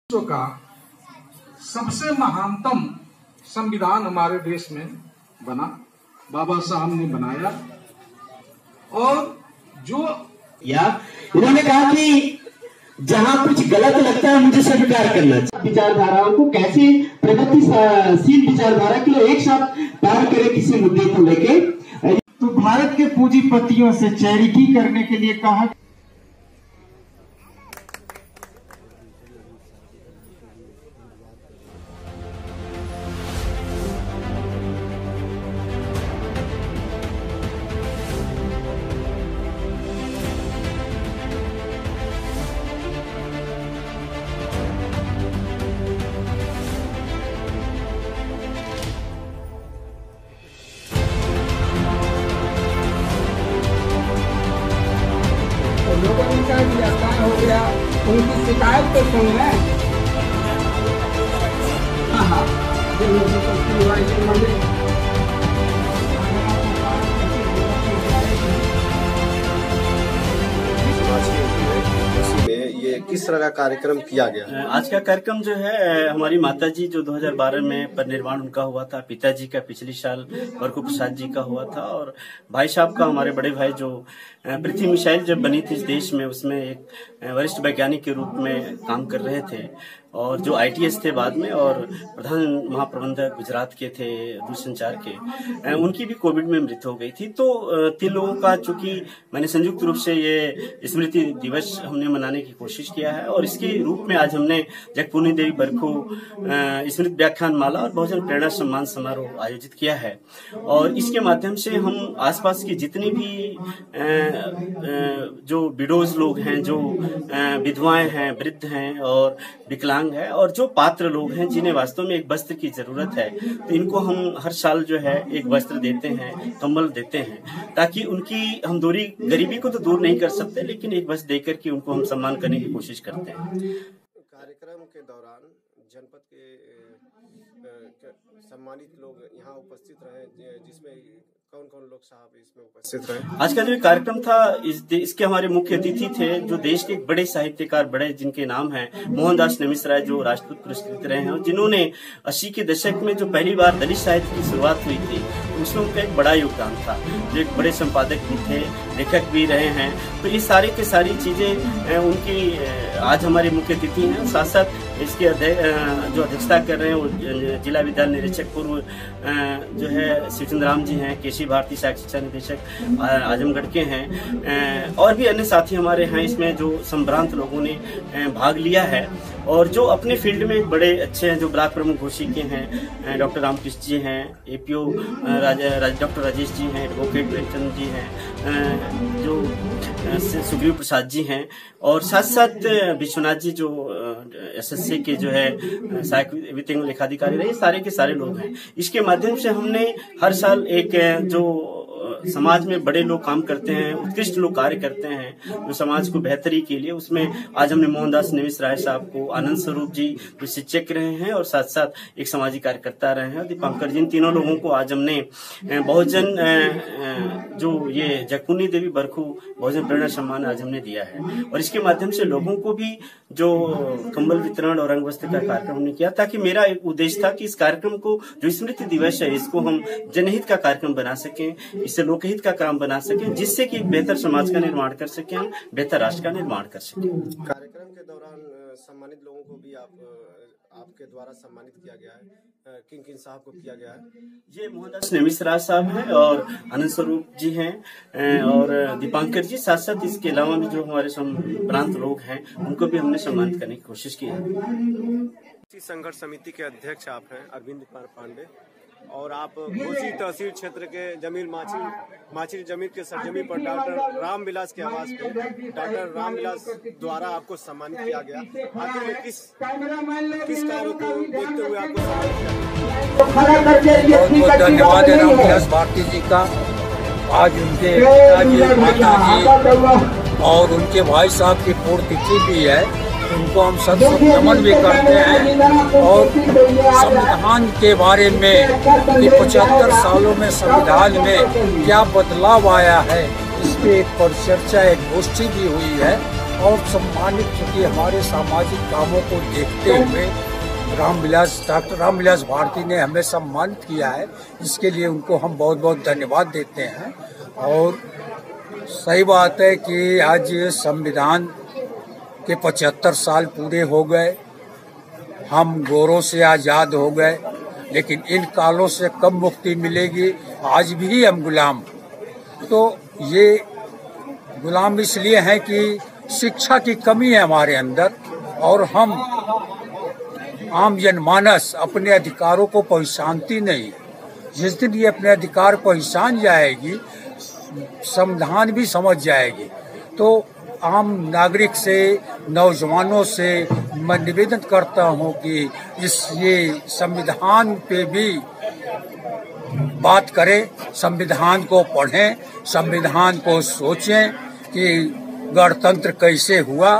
विश्व का सबसे महानतम संविधान हमारे देश में बना, बाबा साहब ने बनाया। और जो इन्होंने कहा कि जहां कुछ गलत लगता है मुझे स्वीकार करना चाहिए। विचारधाराओं को कैसे प्रगतिशील विचारधारा के लिए एक साथ पार करें किसी मुद्दे को लेके। तो भारत के पूंजीपतियों से चैरिटी करने के लिए कहा। लोगों ने कहा कि ऐसा हो गया, उनकी शिकायत तो सुन रहे हैं। ये किस तरह का कार्यक्रम किया गया? आज का कार्यक्रम जो है, हमारी माताजी जो 2012 में परिनिर्वाण उनका हुआ था, पिताजी का पिछले साल वर्कू प्रसाद जी का हुआ था, और भाई साहब का, हमारे बड़े भाई जो पृथ्वी मिसाइल जब बनी थी इस देश में, उसमें एक वरिष्ठ वैज्ञानिक के रूप में काम कर रहे थे, और जो ITS थे बाद में, और प्रधान महाप्रबंधक गुजरात के थे दूरसंचार के, उनकी भी कोविड में मृत्यु हो गई थी। तो 3 लोगों का, चूंकि मैंने संयुक्त रूप से ये स्मृति दिवस हमने मनाने की कोशिश किया है, और इसके रूप में आज हमने जगपूनी देवी बरखू स्मृति व्याख्यान माला और बहुजन प्रेरणा सम्मान समारोह आयोजित किया है। और इसके माध्यम से हम आसपास की जितनी भी जो विडोज लोग हैं, जो विधवाएं हैं, वृद्ध हैं और विकलांग है, और जो पात्र लोग हैं जिन्हें वास्तव में एक वस्त्र की जरूरत है, तो इनको हम हर साल जो है एक वस्त्र देते हैं, कंबल देते हैं, ताकि उनकी हम गरीबी को तो दूर नहीं कर सकते, लेकिन एक वस्त्र देकर के उनको हम सम्मान करने की कोशिश करते हैं। कार्यक्रम के दौरान जनपद के सम्मानित लोग यहाँ उपस्थित रहे, जिसमें कौन कौन लोग साहब इसमें उपस्थित रहे? आज का जो कार्यक्रम था, इसके हमारे मुख्य अतिथि थे जो देश के बड़े साहित्यकार, बड़े जिनके नाम हैं मोहनदास नमिसराय, जो राजपूत पुरस्कृत रहे हैं, और जिन्होंने 80 के दशक में जो पहली बार दलित साहित्य की शुरुआत हुई थी, उसमें उनका एक बड़ा योगदान था। जो एक बड़े संपादक भी थे, लेखक भी रहे हैं। तो ये सारे के सारी चीजें उनकी आज हमारे मुख्य अतिथि हैं। साथ साथ इसके जो अध्यक्षता कर रहे हैं वो जिला विद्यालय निरीक्षक पूर्व जो है शिवचंद्र राम जी हैं, केसी भारती सहायक शिक्षा निदेशक आजमगढ़ के हैं, और भी अन्य साथी हमारे हैं इसमें, जो संभ्रांत लोगों ने भाग लिया है और जो अपने फील्ड में बड़े अच्छे हैं। जो ब्लॉक प्रमुख घोषी के हैं, डॉक्टर रामकृष्ण जी हैं, APO डॉक्टर राजेश जी हैं, एडवोकेट प्रेमचंद जी हैं, जो सुग्रीव प्रसाद जी हैं, और साथ साथ विश्वनाथ जी जो SSC के जो है सहायक वित्तीय लेखाधिकारी रहे, सारे के सारे लोग हैं। इसके माध्यम से हमने हर साल एक जो समाज में बड़े लोग काम करते हैं, उत्कृष्ट लोग कार्य करते हैं जो समाज को बेहतरी के लिए, उसमें आज हमने मोहनदास नमिसराय साहब को, आनंद स्वरूप जी जो शिक्षक रहे हैं और साथ साथ एक सामाजिक कार्यकर्ता रहे हैं, दीपांकर जी, इन तीनों लोगों को आज हमने बहुजन जो ये जगपूनी देवी बरखू बहुजन प्रेरणा सम्मान आज हमने दिया है। और इसके माध्यम से लोगों को भी जो कंबल वितरण और रंग वस्त्र का कार्यक्रम हमने किया, ताकि मेरा एक उद्देश्य था कि इस कार्यक्रम को, जो स्मृति दिवस है, इसको हम जनहित का कार्यक्रम बना सकें, इससे लोकहित का काम बना सकें, जिससे कि बेहतर समाज का निर्माण कर सकें, हम बेहतर राष्ट्र का निर्माण कर सकें। कार्यक्रम के दौरान सम्मानित लोगों को भी आपके द्वारा सम्मानित किया गया है। किन किन साहब को किया गया है? ये मोहनदास नमिसराय साहब हैं और आनंद स्वरूप जी हैं और दीपांकर जी, साथ साथ इसके अलावा भी जो हमारे संभ्रांत लोग हैं उनको भी हमने सम्मानित करने की कोशिश की है। संघर्ष समिति के अध्यक्ष आप हैं अरविंद पांडे, और आप घोसी तहसील क्षेत्र के जमील माछिल जमील के सरजमी पर डॉक्टर रामविलास के आवास पे डॉक्टर रामविलास द्वारा आपको सम्मानित किया गया। आखिर में किस कार्य को देखते हुए आपको सम्मानित किया गया? बहुत धन्यवाद है रामविलास भारती जी का। आज उनके पिताजी, माताजी और उनके भाई साहब की पुण्यतिथि भी है, उनको हम सद नमन भी करते हैं। और संविधान के बारे में कि 75 सालों में संविधान में क्या बदलाव आया है, इस पे एक परिचर्चा, एक गोष्ठी भी हुई है। और सम्मानित, चूँकि हमारे सामाजिक कामों को देखते हुए डॉक्टर रामविलास भारती ने हमें सम्मानित किया है। इसके लिए उनको हम बहुत बहुत धन्यवाद देते हैं। और सही बात है कि आज संविधान के 75 साल पूरे हो गए, हम गोरों से आज़ाद हो गए, लेकिन इन कालों से कब मुक्ति मिलेगी? आज भी हम गुलाम। तो ये गुलाम इसलिए हैं कि शिक्षा की कमी है हमारे अंदर, और हम आम जनमानस अपने अधिकारों को पहचानती नहीं। जिस दिन ये अपने अधिकार पहचान जाएगी, संविधान भी समझ जाएगी, तो आम नागरिक से, नौजवानों से मैं निवेदन करता हूं कि ये संविधान पे भी बात करें, संविधान को पढ़ें, संविधान को सोचें कि गणतंत्र कैसे हुआ